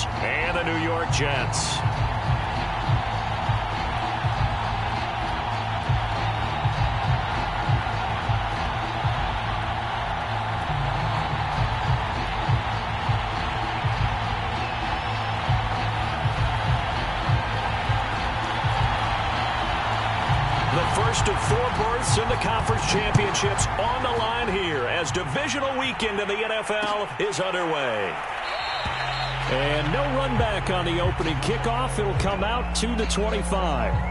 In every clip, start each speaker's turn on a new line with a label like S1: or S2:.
S1: Patriots and the New York Jets. First of 4 berths in the conference championships on the line here as divisional weekend in the NFL is underway. And no run back on the opening kickoff. It'll come out to the 25.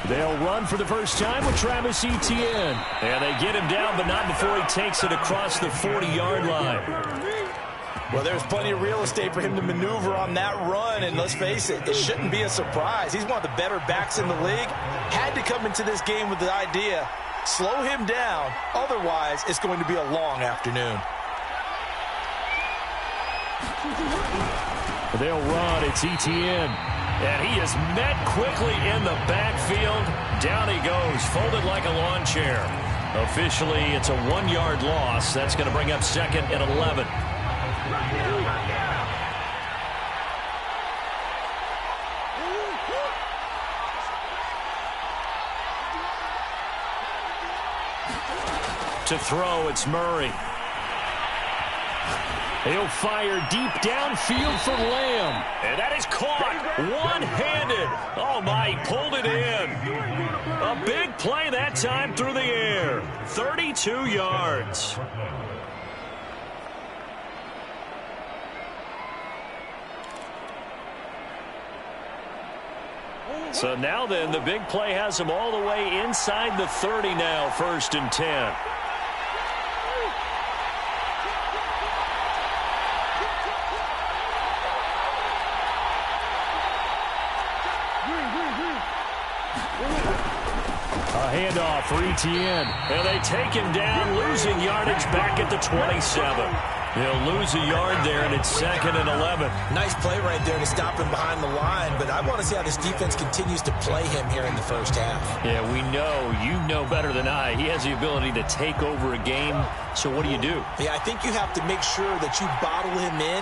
S1: They'll run for the first time with Travis Etienne. And they get him down, but not before he takes it across the 40-yard line.
S2: Well, there's plenty of real estate for him to maneuver on that run, and let's face it, it shouldn't be a surprise. He's one of the better backs in the league. Had to come into this game with the idea, slow him down, otherwise it's going to be a long afternoon.
S1: They'll run. It's Etienne. And he is met quickly in the backfield. Down he goes, folded like a lawn chair. Officially, it's a 1-yard loss. That's going to bring up second and 11. To throw, it's Murray. He'll fire deep downfield for Lamb. And that is caught one-handed. Oh, my, he pulled it in. A big play that time through the air. 32 yards. So now then, the big play has him all the way inside the 30 now, 1st and 10. Handoff for Etienne. And they take him down, losing yardage back at the 27. He'll lose a yard there, and it's 2nd and 11.
S2: Nice play right there to stop him behind the line, but I want to see how this defense continues to play him here in the first half.
S1: Yeah, we know. You know better than I. He has the ability to take over a game, so what do you do?
S2: Yeah, I think you have to make sure that you bottle him in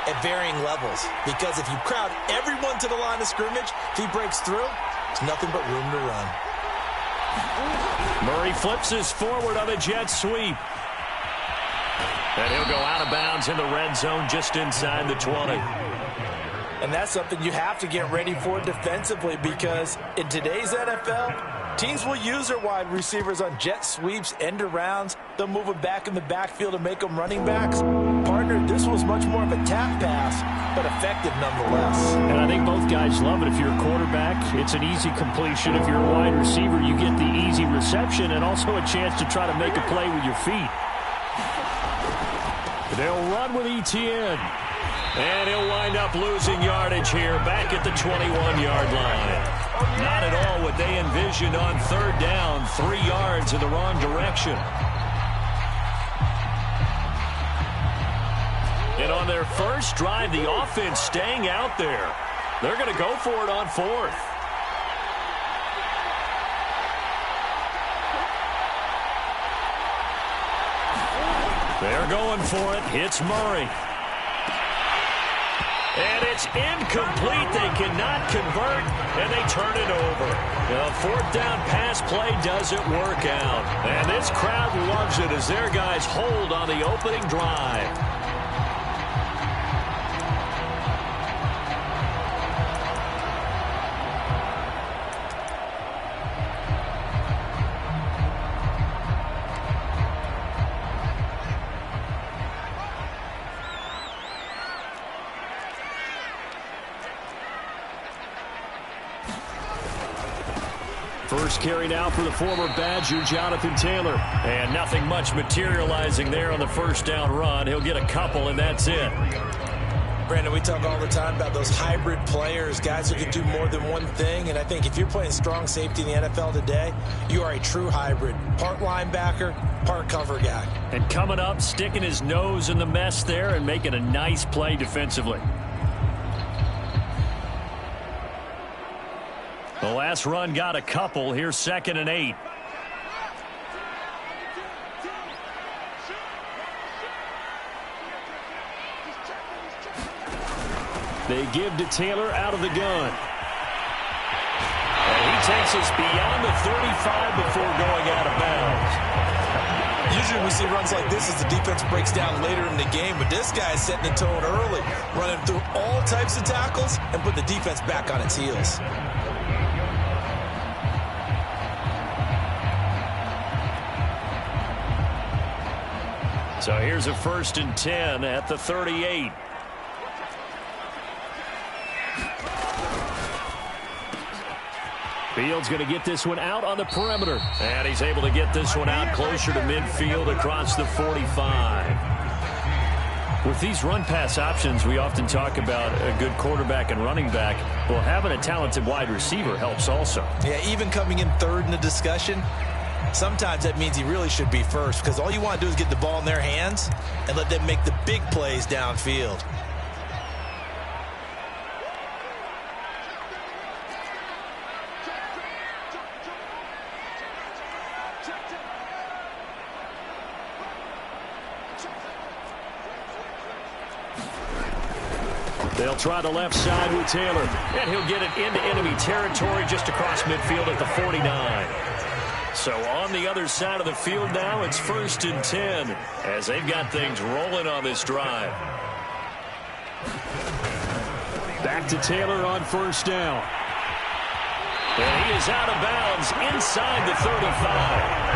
S2: at varying levels, because if you crowd everyone to the line of scrimmage, if he breaks through, it's nothing but room to run.
S1: Murray flips his forward on a jet sweep. And he'll go out of bounds in the red zone just inside the 20.
S2: And that's something you have to get ready for defensively, because in today's NFL, teams will use their wide receivers on jet sweeps, end arounds. They'll move them back in the backfield and make them running backs. Partner, this was much more of a tap pass, but effective nonetheless.
S1: And I think both guys love it. If you're a quarterback, it's an easy completion. If you're a wide receiver, you get the easy reception and also a chance to try to make a play with your feet. They'll run with Etienne. And he'll wind up losing yardage here back at the 21-yard line. Not at all what they envisioned on 3rd down. 3 yards in the wrong direction. And on their first drive, the offense staying out there. They're going to go for it on 4th. They're going for it. It's Murray. And it's incomplete. They cannot convert, and they turn it over. The 4th down pass play doesn't work out. And this crowd loves it as their guys hold on the opening drive. First carry now for the former Badger, Jonathan Taylor. And nothing much materializing there on the first down run. He'll get a couple, and that's it.
S2: Brandon, we talk all the time about those hybrid players, guys who can do more than one thing. And I think if you're playing strong safety in the NFL today, you are a true hybrid. Part linebacker, part cover guy.
S1: And coming up, sticking his nose in the mess there and making a nice play defensively. The last run got a couple. Here's 2nd and 8. They give to Taylor out of the gun. And he takes us beyond the 35 before going out of bounds.
S2: Usually we see runs like this as the defense breaks down later in the game, but this guy is setting the tone early, running through all types of tackles and put the defense back on its heels.
S1: So here's a 1st and 10 at the 38. Fields going to get this one out on the perimeter. And he's able to get this one out closer to midfield across the 45. With these run-pass options, we often talk about a good quarterback and running back. Well, having a talented wide receiver helps also.
S2: Yeah, even coming in third in the discussion, sometimes that means he really should be first, because all you want to do is get the ball in their hands and let them make the big plays downfield.
S1: They'll try the left side with Taylor, and he'll get it into enemy territory just across midfield at the 49. So on the other side of the field now, it's 1st and 10 as they've got things rolling on this drive. Back to Taylor on 1st down. And he is out of bounds inside the 35.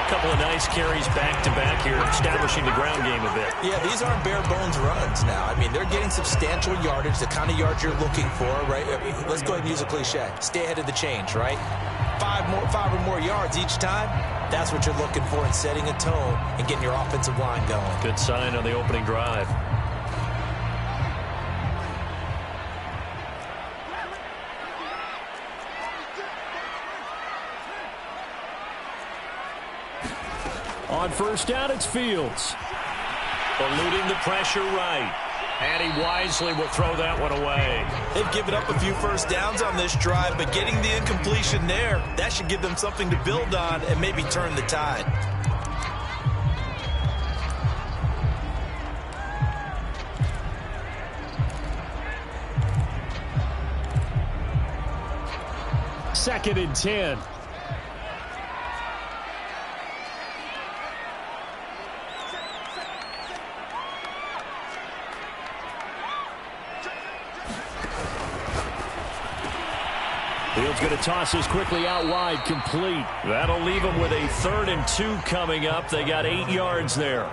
S1: Couple of nice carries back-to-back here, establishing the ground game a bit.
S2: Yeah, these aren't bare-bones runs now. I mean, they're getting substantial yardage, the kind of yards you're looking for, right? I mean, let's go ahead and use a cliche. Stay ahead of the change, right? Five or more yards each time, that's what you're looking for in setting a tone and getting your offensive line going.
S1: Good sign on the opening drive. On 1st down, it's Fields. Eluding the pressure right. And he wisely will throw that one away.
S2: They've given up a few first downs on this drive, but getting the incompletion there, that should give them something to build on and maybe turn the tide.
S1: Second and 10. Fields going to toss this quickly out wide, complete. That'll leave them with a 3rd and 2 coming up. They got 8 yards there.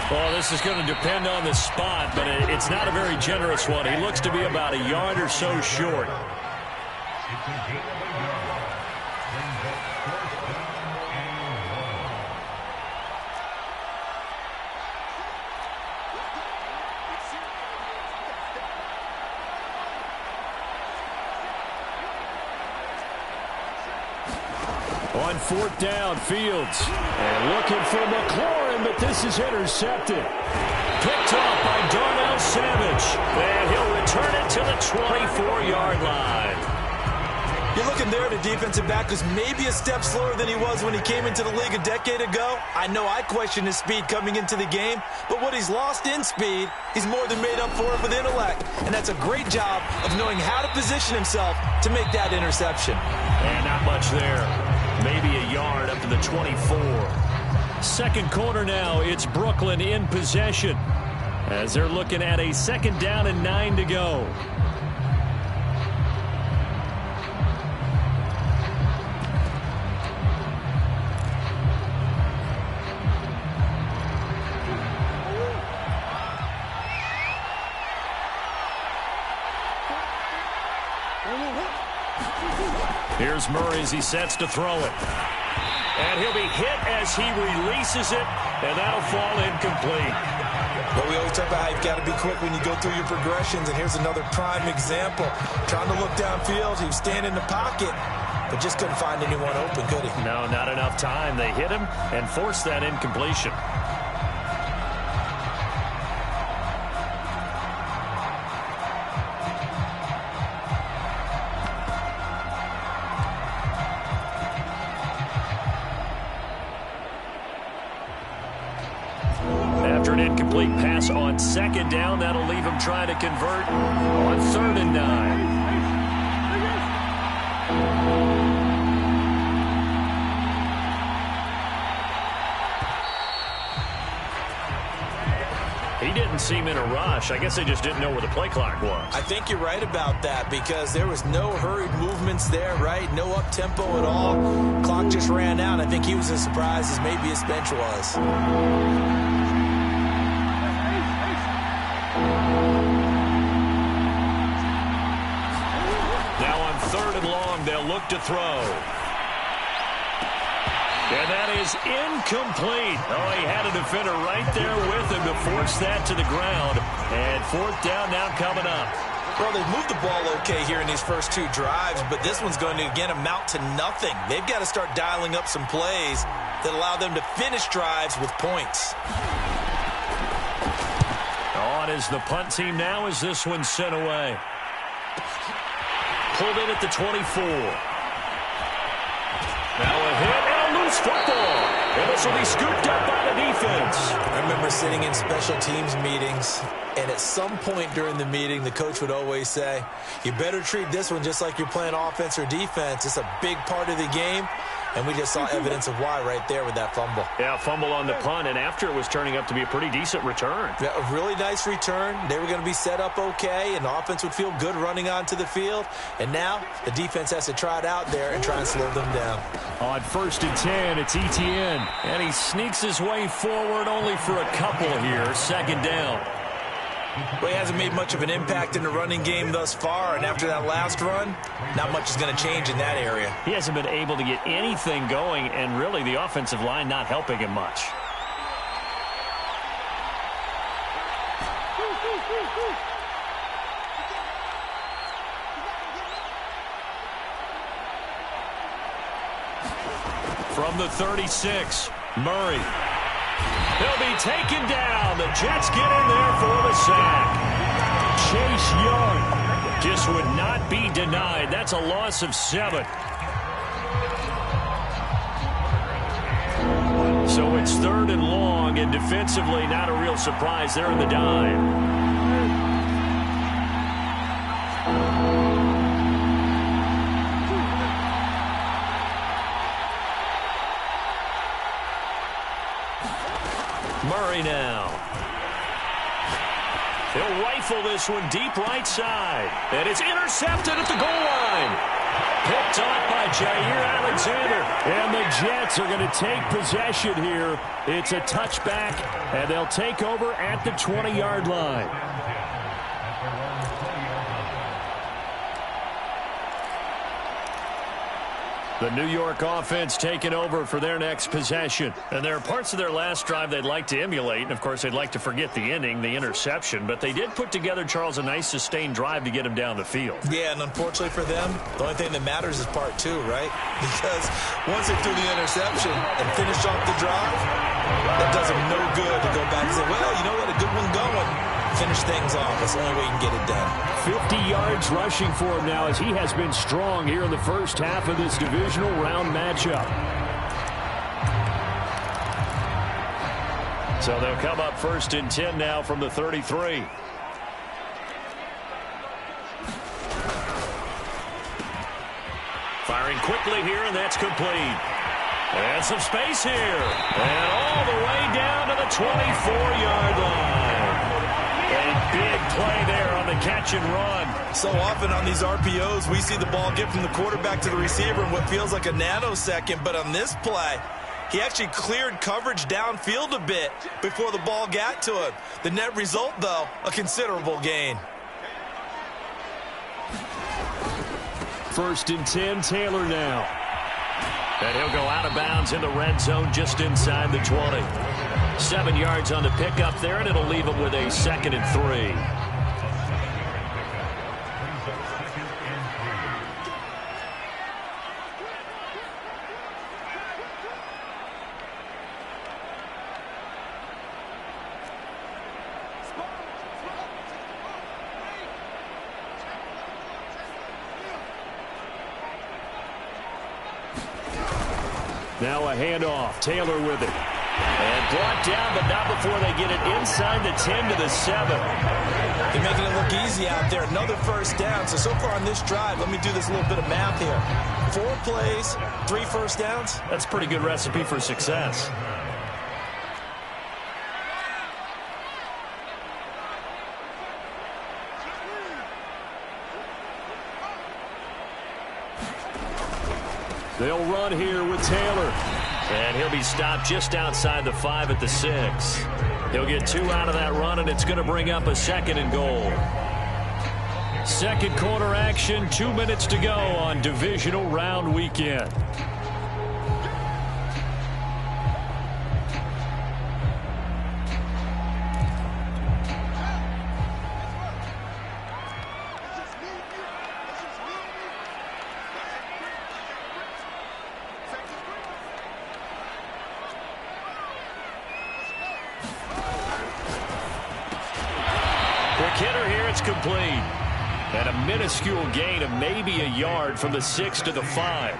S1: Well, this is going to depend on the spot, but it's not a very generous one. He looks to be about a yard or so short. On 4th down, Fields. And looking for McLaurin, but this is intercepted. Picked off by Darnell Savage. And he'll return it to the 24-yard line.
S2: You're looking there at a defensive back who's maybe a step slower than he was when he came into the league a decade ago. I know I questioned his speed coming into the game, but what he's lost in speed, he's more than made up for it with intellect. And that's a great job of knowing how to position himself to make that interception.
S1: And not much there. Maybe a yard up to the 24. Second quarter now, it's Brooklyn in possession as they're looking at a 2nd down and 9 to go. Here's Murray as he sets to throw it. And he'll be hit as he releases it, and that'll fall incomplete.
S2: But we always talk about how you've got to be quick when you go through your progressions, and here's another prime example. Trying to look downfield, he was standing in the pocket, but just couldn't find anyone open, could he?
S1: No, not enough time. They hit him and forced that incompletion. After an incomplete pass on second down, that'll leave him trying to convert on 3rd and 9. He didn't seem in a rush. I guess they just didn't know where the play clock was.
S2: I think you're right about that because there was no hurried movements there, right? No up-tempo at all. Clock just ran out. I think he was as surprised as maybe his bench was.
S1: Now on 3rd and long, they'll look to throw. And that is incomplete. Oh, he had a defender right there with him to force that to the ground. And 4th down now coming up.
S2: Well, they've moved the ball okay here in these first 2 drives, but this one's going to, again, amount to nothing. They've got to start dialing up some plays that allow them to finish drives with points.
S1: On is the punt team now as this one's sent away. Pulled in at the 24. Now a hit and a loose football. And this will be scooped up by the defense.
S2: I remember sitting in special teams meetings, and at some point during the meeting, the coach would always say, you better treat this one just like you're playing offense or defense. It's a big part of the game. And we just saw evidence of why right there with that fumble.
S1: Yeah, fumble on the punt, and after it was turning up to be a pretty decent return.
S2: Yeah, a really nice return. They were going to be set up okay, and the offense would feel good running onto the field. And now the defense has to try it out there and try and slow them down.
S1: On 1st and 10, it's Etienne. And he sneaks his way forward only for a couple here. 2nd down.
S2: Well, he hasn't made much of an impact in the running game thus far, and after that last run, not much is going to change in that area.
S1: He hasn't been able to get anything going, and really the offensive line not helping him much. From the 36, Murray. He'll be taken down. The Jets get in there for the sack. Chase Young just would not be denied. That's a loss of 7. So it's 3rd and long, and defensively not a real surprise there in the dime. Murray now. He'll rifle this one deep right side. And it's intercepted at the goal line. Picked off by Jair Alexander. And the Jets are going to take possession here. It's a touchback, and they'll take over at the 20-yard line. The New York offense taking over for their next possession. And there are parts of their last drive they'd like to emulate. And, of course, they'd like to forget the ending, the interception. But they did put together, Charles, a nice sustained drive to get him down the field.
S2: Yeah, and unfortunately for them, the only thing that matters is part 2, right? Because once they threw the interception and finished off the drive, that does them no good to go back and say, well, you know what, a good one going. Finish things off. That's the only way you can get it done.
S1: 50 yards rushing for him now as he has been strong here in the first half of this divisional round matchup. So they'll come up 1st and 10 now from the 33. Firing quickly here, and that's complete. And some space here. And all the way down to the 24-yard line. A big play there on the catch and run.
S2: So often on these RPOs, we see the ball get from the quarterback to the receiver in what feels like a nanosecond. But on this play, he actually cleared coverage downfield a bit before the ball got to him. The net result, though, a considerable gain.
S1: first and 10. Taylor now. And he'll go out of bounds in the red zone just inside the 20. 7 yards on the pickup there, and it'll leave him with a 2nd and 3. Now a handoff. Taylor with it. And brought down, but not before they get it inside the 10 to the 7.
S2: They're making it look easy out there. Another first down. So far on this drive, let me do this little bit of math here. 4 plays, 3 first downs.
S1: That's a pretty good recipe for success. They'll run here with Taylor. And he'll be stopped just outside the 5 at the 6. He'll get 2 out of that run, and it's going to bring up a 2nd and goal. Second quarter action, 2 minutes to go on Divisional Round Weekend. Complete. And a minuscule gain of maybe a yard from the 6 to the 5.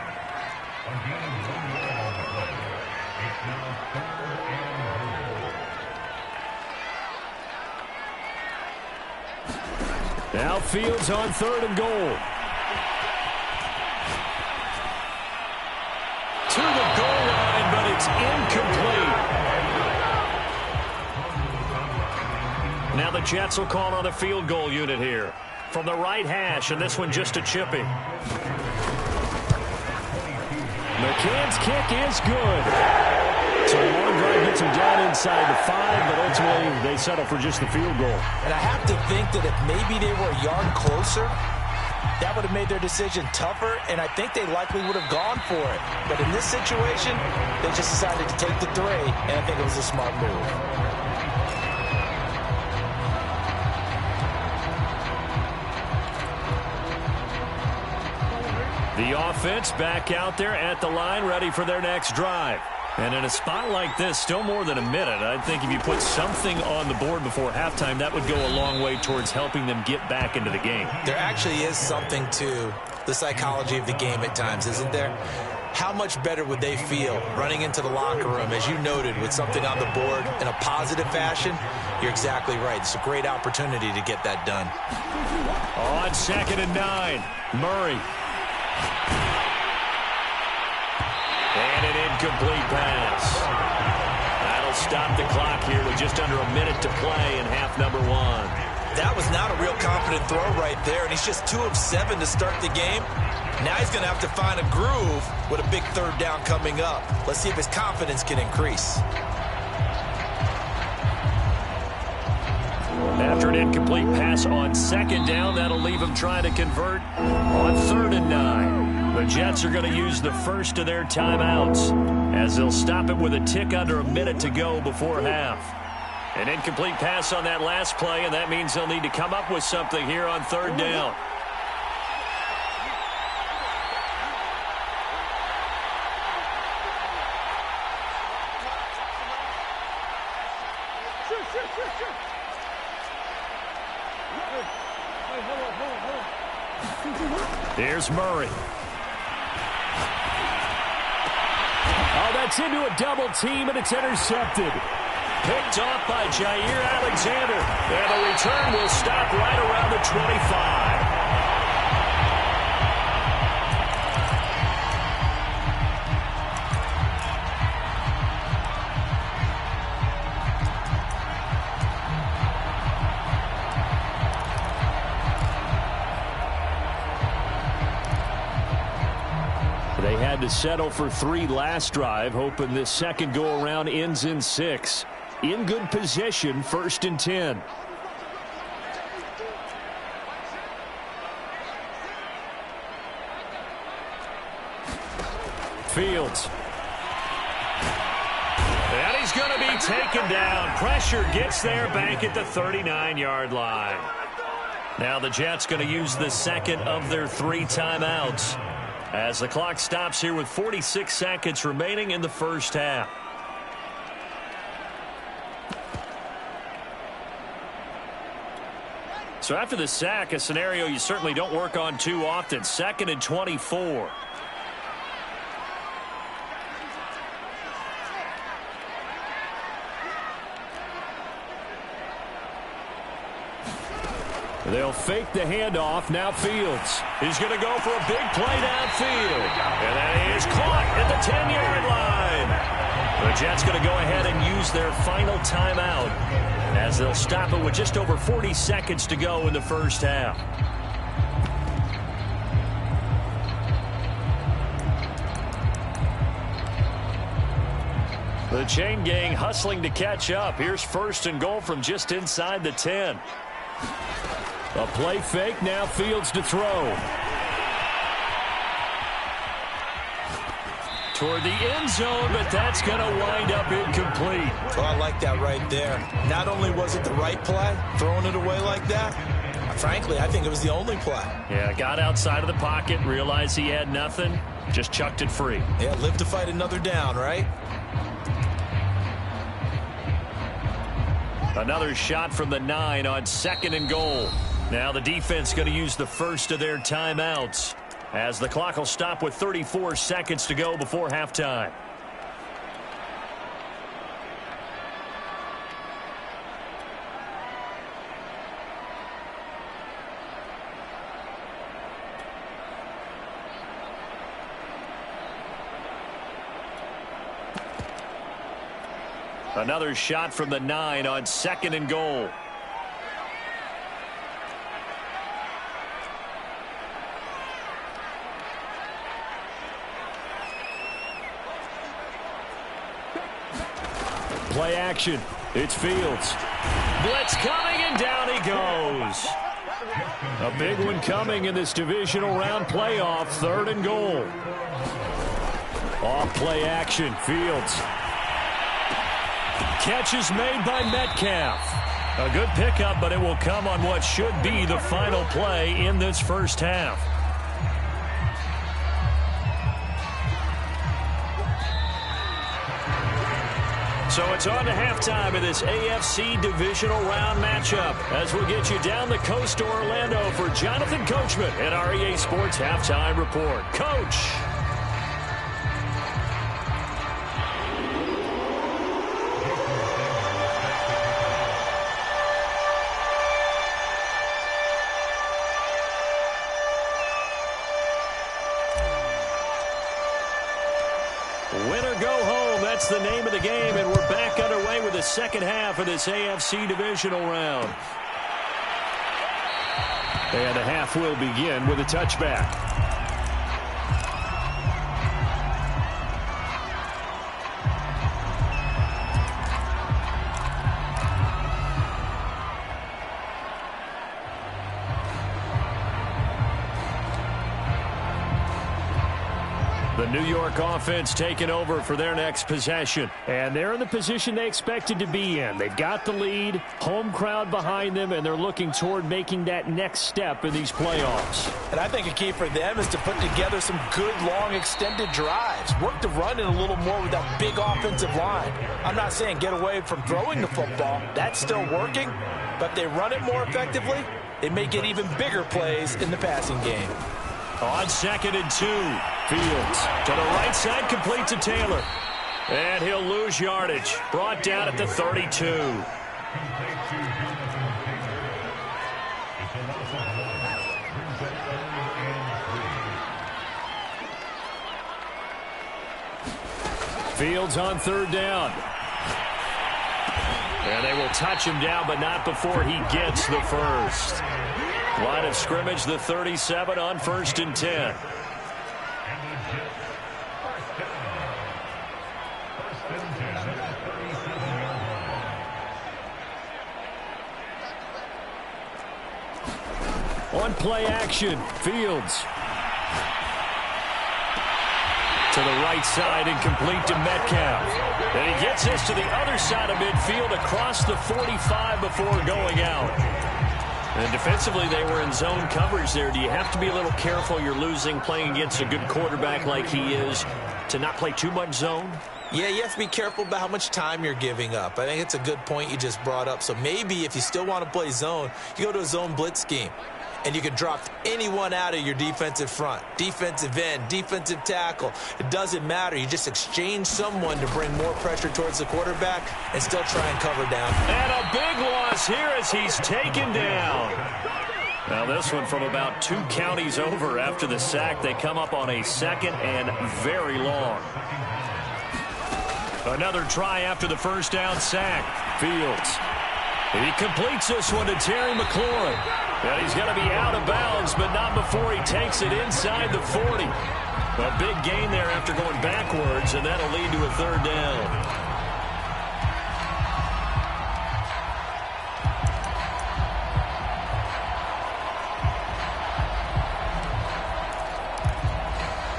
S1: Now Fields on 3rd and goal. To the goal line, but it's incomplete. Now the Jets will call on a field goal unit here. From the right hash, and this one just a chipping. McCann's kick is good. So the long drive gets him down inside the 5, but ultimately they settle for just the field goal.
S2: And I have to think that if maybe they were a yard closer, that would have made their decision tougher, and I think they likely would have gone for it. But in this situation, they just decided to take the 3, and I think it was a smart move.
S1: The offense back out there at the line, ready for their next drive. And in a spot like this, still more than a minute, I think if you put something on the board before halftime, that would go a long way towards helping them get back into the game.
S2: There actually is something to the psychology of the game at times, isn't there? How much better would they feel running into the locker room, as you noted, with something on the board in a positive fashion? You're exactly right. It's a great opportunity to get that done.
S1: On 2nd and 9, Murray. And an incomplete pass. That'll stop the clock here with just under a minute to play in half number 1.
S2: That was not a real confident throw right there, and he's just 2 of 7 to start the game. Now he's going to have to find a groove with a big 3rd down coming up. Let's see if his confidence can increase.
S1: After an incomplete pass on 2nd down, that'll leave him trying to convert on 3rd and 9. The Jets are going to use the first of their timeouts as they'll stop it with a tick under a minute to go before half. An incomplete pass on that last play, and that means they'll need to come up with something here on 3rd down. Here's Murray. Oh, that's into a double team, and it's intercepted. Picked off by Jair Alexander. And the return will stop right around the 25. They had to settle for 3 last drive, hoping this second go-around ends in 6. In good position, 1st and 10. Fields. And he's going to be taken down. Pressure gets there back at the 39-yard line. Now the Jets going to use the second of their 3 timeouts as the clock stops here with 46 seconds remaining in the first half. So after the sack, a scenario you certainly don't work on too often. 2nd and 24. They'll fake the handoff. Now Fields. He's going to go for a big play downfield. And that is caught at the 10-yard line. The Jets going to go ahead and use their final timeout as they'll stop it with just over 40 seconds to go in the first half. The chain gang hustling to catch up. Here's 1st and goal from just inside the 10. A play fake, now Fields to throw. Toward the end zone, but that's going to wind up incomplete.
S2: Well, I like that right there. Not only was it the right play, throwing it away like that, frankly, I think it was the only play.
S1: Yeah, got outside of the pocket, realized he had nothing, just chucked it free.
S2: Yeah, live to fight another down, right?
S1: Another shot from the 9 on 2nd and goal. Now the defense going to use the first of their timeouts as the clock will stop with 34 seconds to go before halftime. Another shot from the 9 on 2nd and goal. Play action. It's Fields. Blitz coming, and down he goes. A big one coming in this divisional round playoff. 3rd and goal. Off play action. Fields. Catch is made by Metcalf. A good pickup, but it will come on what should be the final play in this first half. So it's on to halftime of this AFC Divisional Round matchup as we'll get you down the coast to Orlando for Jonathan Coachman at our EA Sports Halftime Report. Coach. Win or go home, that's the name of the game, and we're back underway with the second half of this AFC Divisional Round. And the half will begin with a touchback. The New York offense taking over for their next possession. And they're in the position they expected to be in. They've got the lead, home crowd behind them, and they're looking toward making that next step in these playoffs.
S2: And I think a key for them is to put together some good, long, extended drives. Work the run in a little more with that big offensive line. I'm not saying get away from throwing the football. That's still working. But if they run it more effectively, they may get even bigger plays in the passing game.
S1: On 2nd and 2, Fields to the right side, complete to Taylor. And he'll lose yardage. Brought down at the 32. Fields on 3rd down. And they will touch him down, but not before he gets the first. Line of scrimmage, the 37 on 1st and 10. On play action, Fields. To To the right side and complete to Metcalf. And he gets this to the other side of midfield across the 45 before going out. And defensively, they were in zone coverage there. Do you have to be a little careful? You're losing playing against a good quarterback like he is to not play too much zone?
S2: Yeah, you have to be careful about how much time you're giving up. I think it's a good point you just brought up. So maybe if you still want to play zone, you go to a zone blitz scheme. And you can drop anyone out of your defensive front. Defensive end, defensive tackle. It doesn't matter. You just exchange someone to bring more pressure towards the quarterback and still try and cover down.
S1: And a big loss here as he's taken down. Now this one from about 2 counties over after the sack. They come up on a 2nd and very long. Another try after the first down sack. Fields. He completes this one to Terry McLaurin. And he's going to be out of bounds, but not before he takes it inside the 40. A big gain there after going backwards, and that'll lead to a 3rd down.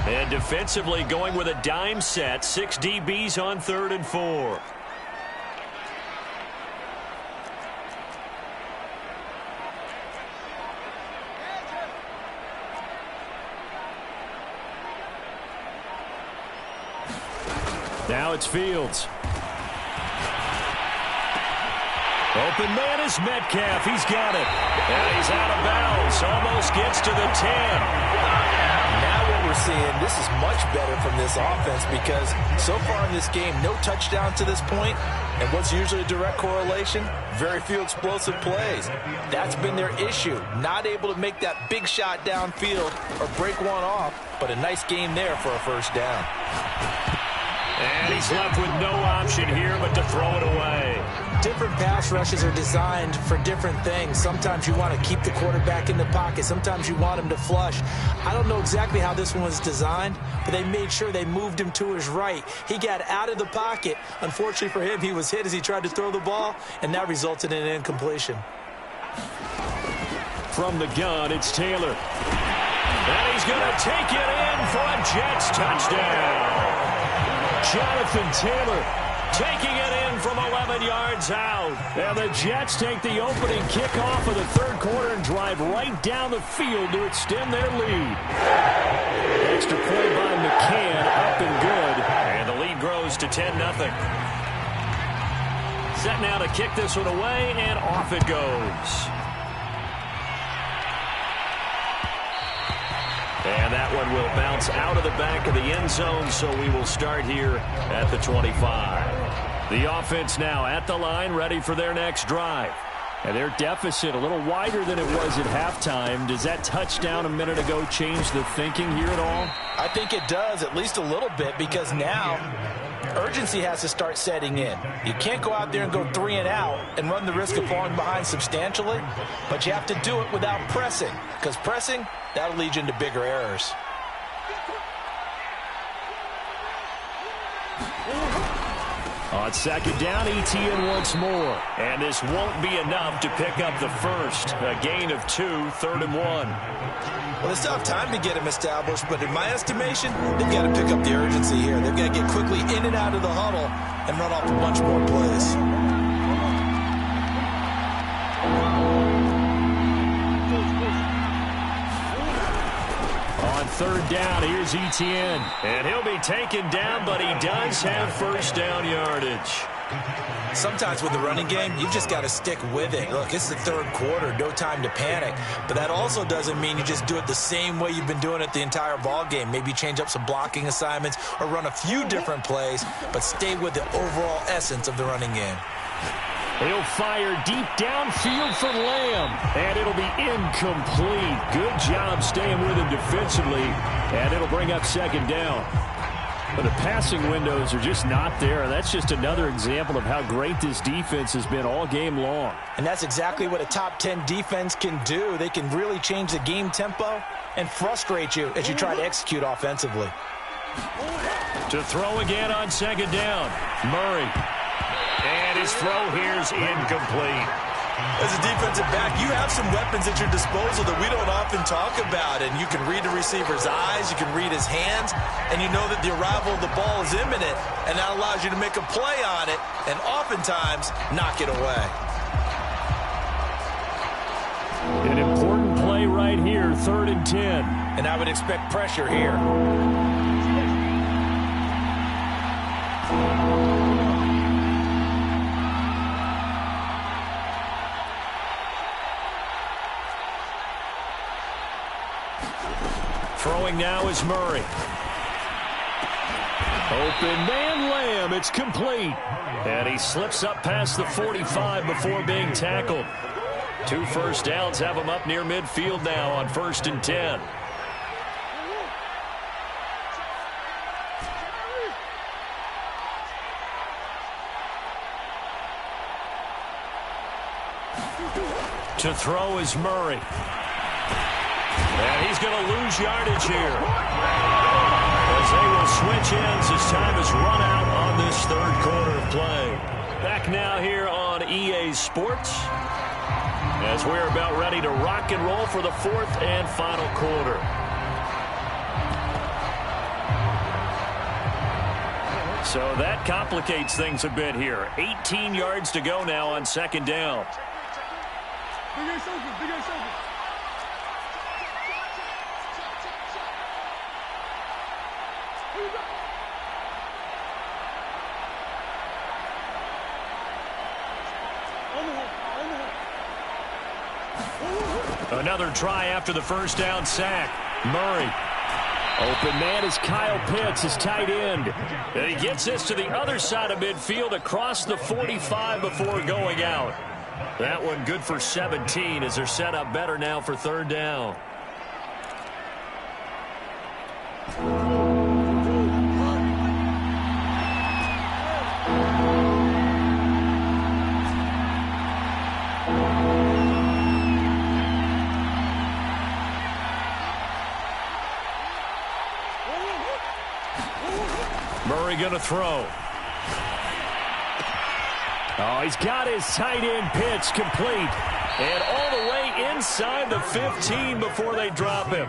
S1: And defensively going with a dime set. 6 DBs on 3rd and 4. Now it's Fields. Open man is Metcalf. He's got it. And he's out of bounds. Almost gets to the 10.
S2: Now what we're seeing, this is much better from this offense because so far in this game, no touchdowns to this point. And what's usually a direct correlation? Very few explosive plays. That's been their issue. Not able to make that big shot downfield or break one off, but a nice game there for a 1st down.
S1: And he's left with no option here but to throw it away.
S2: Different pass rushes are designed for different things. Sometimes you want to keep the quarterback in the pocket. Sometimes you want him to flush. I don't know exactly how this one was designed, but they made sure they moved him to his right. He got out of the pocket. Unfortunately for him, he was hit as he tried to throw the ball, and that resulted in an incompletion.
S1: From the gun, it's Taylor. And he's going to take it in for a Jets touchdown. Jonathan Taylor taking it in from 11 yards out. And the Jets take the opening kickoff of the 3rd quarter and drive right down the field to extend their lead. Extra point by McCann, up and good. And the lead grows to 10-0. Set now to kick this one away, and off it goes. And that one will bounce out of the back of the end zone, so we will start here at the 25. The offense now at the line, ready for their next drive. And their deficit a little wider than it was at halftime. Does that touchdown a minute ago change the thinking here at all?
S2: I think it does, at least a little bit, because now urgency has to start setting in. You can't go out there and go 3 and out and run the risk of falling behind substantially, but you have to do it without pressing, because pressing, that'll lead you into bigger errors.
S1: On 2nd down, ETN once more. And this won't be enough to pick up the first. A gain of 2, 3rd and 1.
S2: Well, they still have time to get him established, but in my estimation, they've got to pick up the urgency here. They've got to get quickly in and out of the huddle and run off a bunch more plays.
S1: On 3rd down, here's ETN. And he'll be taken down, but he does have 1st down yardage.
S2: Sometimes with the running game, you've just got to stick with it. Look, it's the 3rd quarter, no time to panic. But that also doesn't mean you just do it the same way you've been doing it the entire ball game. Maybe change up some blocking assignments or run a few different plays, but stay with the overall essence of the running game.
S1: He'll fire deep downfield for Lamb, and it'll be incomplete. Good job staying with him defensively, and it'll bring up 2nd down. But the passing windows are just not there, and that's just another example of how great this defense has been all game long.
S2: And that's exactly what a top 10 defense can do. They can really change the game tempo and frustrate you as you try to execute offensively.
S1: To throw again on 2nd down, Murray. And his throw here's incomplete.
S2: As a defensive back, you have some weapons at your disposal that we don't often talk about. And you can read the receiver's eyes, you can read his hands, and you know that the arrival of the ball is imminent, and that allows you to make a play on it and oftentimes knock it away.
S1: An important play right here, 3rd and 10.
S2: And I would expect pressure here.
S1: Throwing now is Murray. Open man Lamb. It's complete. And he slips up past the 45 before being tackled. 2 first downs have him up near midfield now on 1st and 10. To throw is Murray. And he's going to lose yardage here, as they will switch ends as time has run out on this 3rd quarter of play. Back now here on EA Sports, as we're about ready to rock and roll for the 4th and final quarter. So that complicates things a bit here. 18 yards to go now on 2nd down. Another try after the first down sack. Murray. Open man is Kyle Pitts, his tight end. And he gets this to the other side of midfield across the 45 before going out. That one good for 17 as they're set up better now for 3rd down. Murray going to throw. Oh, he's got his tight end pitch complete. And all the way inside the 15 before they drop him.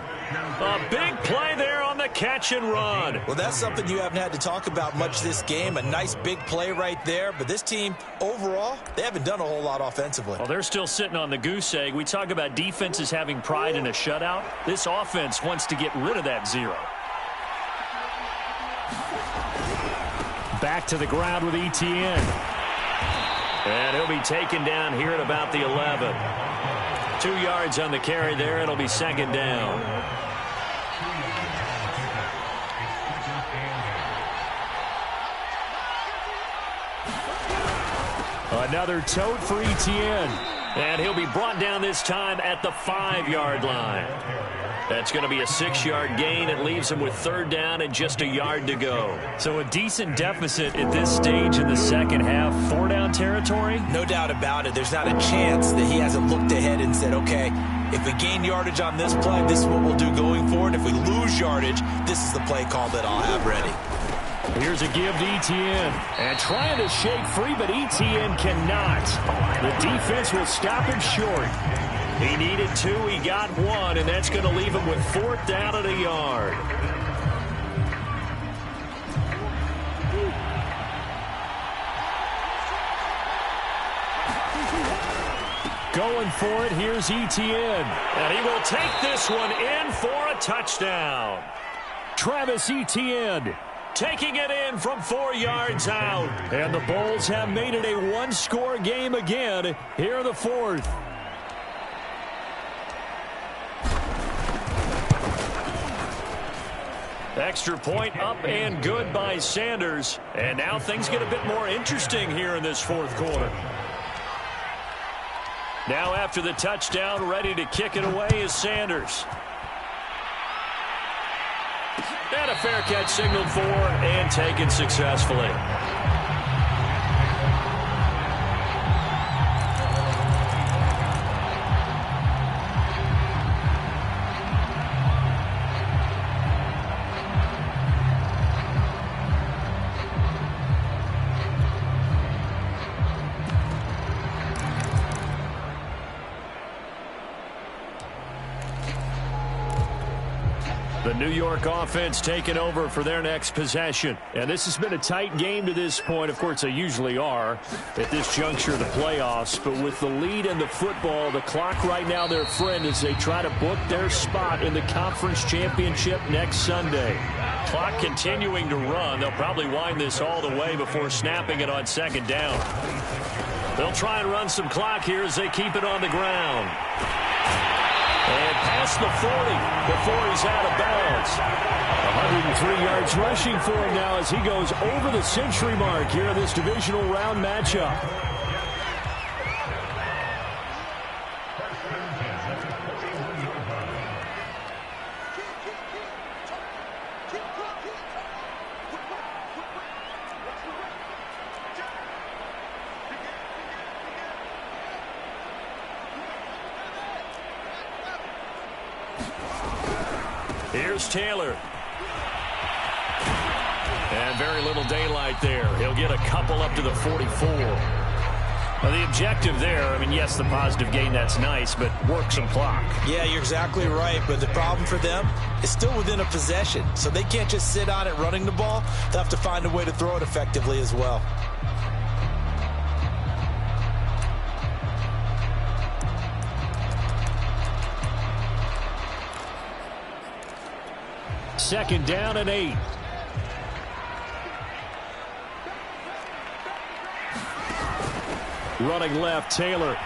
S1: A big play there on the catch and run.
S2: Well, that's something you haven't had to talk about much this game. A nice big play right there. But this team, overall, they haven't done a whole lot offensively.
S1: Well, they're still sitting on the goose egg. We talk about defenses having pride in a shutout. This offense wants to get rid of that 0. Back to the ground with Etienne. And he'll be taken down here at about the 11. 2 yards on the carry there. It'll be 2nd down. Another tote for Etienne. And he'll be brought down this time at the 5-yard line. That's going to be a 6-yard gain. It leaves him with 3rd down and just a yard to go. So a decent deficit at this stage in the second half. 4-down territory?
S2: No doubt about it. There's not a chance that he hasn't looked ahead and said, okay, if we gain yardage on this play, this is what we'll do going forward. If we lose yardage, this is the play call that I'll have ready.
S1: Here's a give to Etienne. And trying to shake free, but Etienne cannot. The defense will stop him short. He needed 2, he got 1, and that's going to leave him with 4th down at a yard. Going for it, here's Etienne. And he will take this one in for a touchdown. Travis Etienne taking it in from 4 yards out. And the Bulls have made it a 1-score game again here in the 4th. Extra point up and good by Sanders. And now things get a bit more interesting here in this 4th quarter. Now after the touchdown, ready to kick it away is Sanders. And a fair catch signaled for and taken successfully. The New York offense taking over for their next possession. And this has been a tight game to this point. Of course, they usually are at this juncture of the playoffs. But with the lead in the football, the clock right now their friend as they try to book their spot in the conference championship next Sunday. Clock continuing to run. They'll probably wind this all the way before snapping it on second down. They'll try and run some clock here as they keep it on the ground. And past the 40 before he's out of bounds. 103 yards rushing for him now as he goes over the century mark here in this divisional round matchup. Here's Taylor. And very little daylight there. He'll get a couple up to the 44. Now the objective there, I mean, yes, the positive gain, that's nice, but work some clock.
S2: Yeah, you're exactly right, but the problem for them is still within a possession. So they can't just sit on it running the ball. They'll have to find a way to throw it effectively as well.
S1: Second down and 8. Running left, Taylor.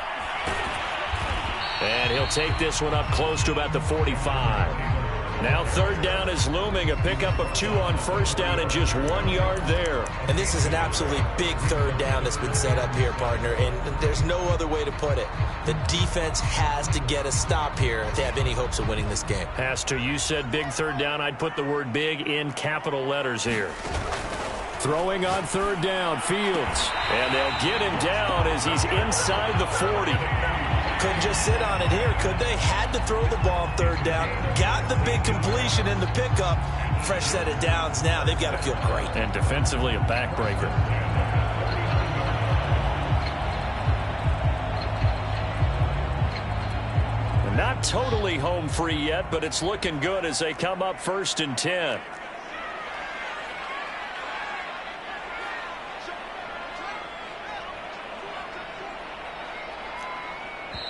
S1: And he'll take this one up close to about the 45. Now third down is looming. A pickup of 2 on first down and just 1 yard there.
S2: And this is an absolutely big third down that's been set up here, partner. And there's no other way to put it. The defense has to get a stop here if they have any hopes of winning this game.
S1: Has to. You said big third down. I'd put the word big in capital letters here. Throwing on third down, Fields. And they'll get him down as he's inside the 40.
S2: Couldn't just sit on it here, could they? Had to throw the ball on third down. Got the big completion in the pickup. Fresh set of downs now. They've got to feel great.
S1: And defensively, a backbreaker. Not totally home free yet, but it's looking good as they come up 1st and 10.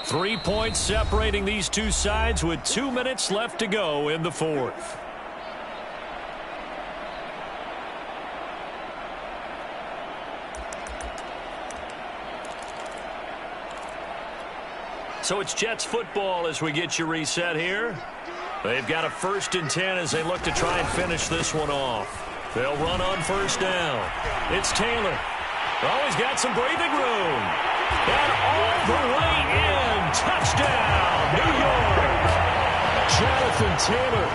S1: Three points separating these two sides with 2 minutes left to go in the fourth. So it's Jets football as we get you reset here. They've got a 1st and 10 as they look to try and finish this one off. They'll run on first down. It's Taylor. Oh, he's got some breathing room. And all the way in. Touchdown, New York. Jonathan Taylor,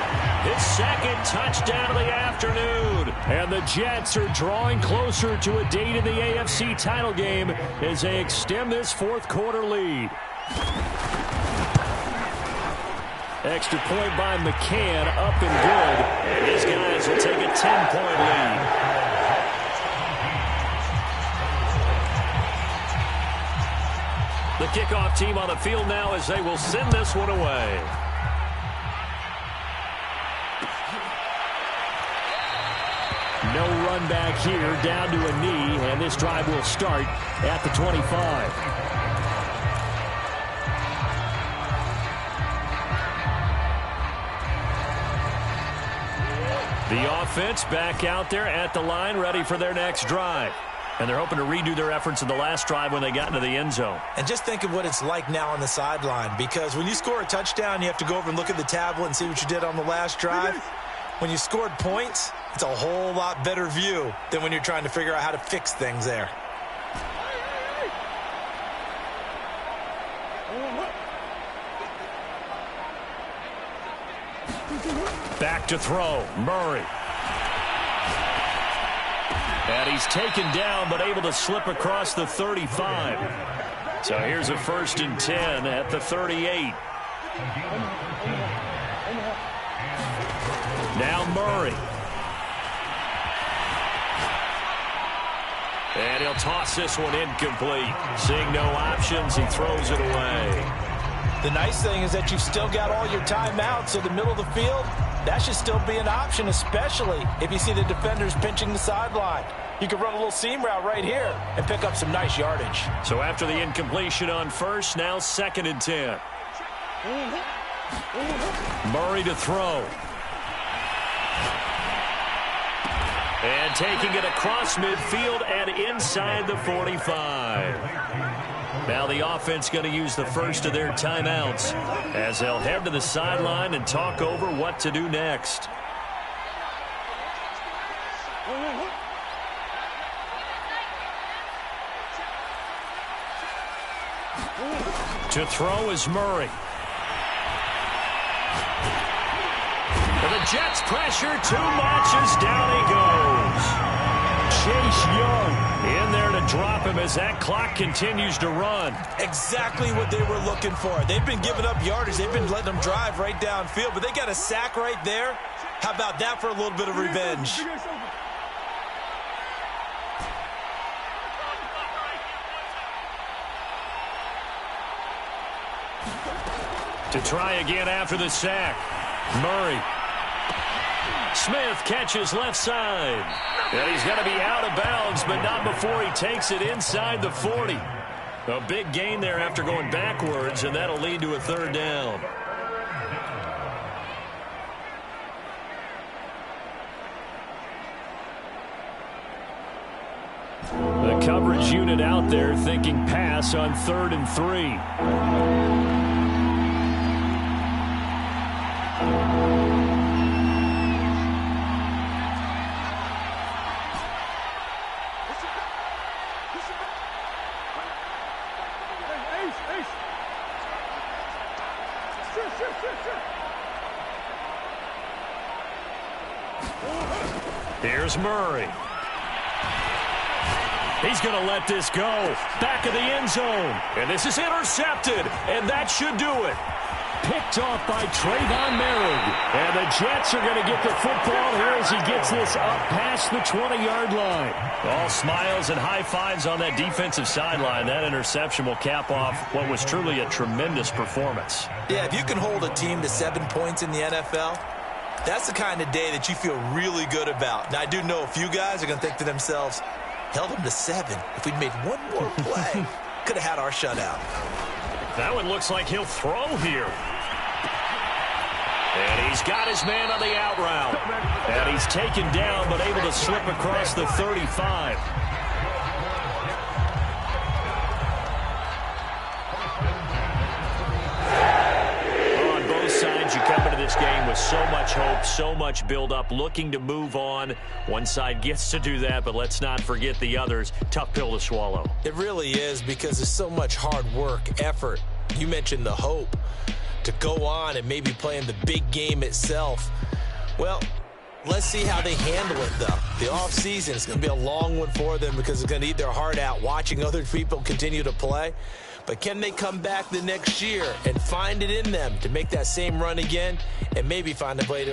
S1: his second touchdown of the afternoon. And the Jets are drawing closer to a date in the AFC title game as they extend this fourth quarter lead. Extra point by McCann, up and good. These guys will take a 10-point lead. The kickoff team on the field now as they will send this one away. No run back here, down to a knee, and this drive will start at the 25. The offense back out there at the line, ready for their next drive. And they're hoping to redo their efforts in the last drive when they got into the end zone.
S2: And just think of what it's like now on the sideline, because when you score a touchdown, you have to go over and look at the tablet and see what you did on the last drive. When you scored points, it's a whole lot better view than when you're trying to figure out how to fix things there.
S1: Back to throw, Murray. And he's taken down, but able to slip across the 35. So here's a 1st and 10 at the 38. Now Murray. And he'll toss this one incomplete. Seeing no options, he throws it away.
S2: The nice thing is that you've still got all your timeouts, so the middle of the field, that should still be an option, especially if you see the defenders pinching the sideline. You can run a little seam route right here and pick up some nice yardage.
S1: So after the incompletion on first, now 2nd and 10. Murray to throw. And taking it across midfield and inside the 45. Now the offense going to use the first of their timeouts as they'll head to the sideline and talk over what to do next. To throw is Murray. The Jets pressure too much as down he goes. Chase Young in there to drop him as that clock continues to run.
S2: Exactly what they were looking for. They've been giving up yardage. They've been letting them drive right downfield, but they got a sack right there. How about that for a little bit of revenge?
S1: To try again after the sack. Murray. Smith catches left side. And he's going to be out of bounds, but not before he takes it inside the 40. A big gain there after going backwards, and that'll lead to a 3rd down. The coverage unit out there thinking pass on 3rd and 3. Here's Murray. He's going to let this go. Back of the end zone. And this is intercepted. And that should do it. Picked off by Trayvon Merritt. And the Jets are going to get the football here as he gets this up past the 20-yard line. All smiles and high fives on that defensive sideline. That interception will cap off what was truly a tremendous performance.
S2: Yeah, if you can hold a team to 7 points in the NFL, that's the kind of day that you feel really good about. Now, I do know a few guys are going to think to themselves, held them to 7. If we'd made one more play, could have had our shutout.
S1: That one looks like he'll throw here. And he's got his man on the out route. And he's taken down, but able to slip across the 35. On both sides, you come into this game with so much hope, so much build-up, looking to move on. One side gets to do that, but let's not forget the others. Tough pill to swallow.
S2: It really is, because there's so much hard work, effort. You mentioned the hope to go on and maybe play in the big game itself. Well, let's see how they handle it, though. The offseason is going to be a long one for them because it's going to eat their heart out watching other people continue to play. But can they come back the next year and find it in them to make that same run again and maybe find a way to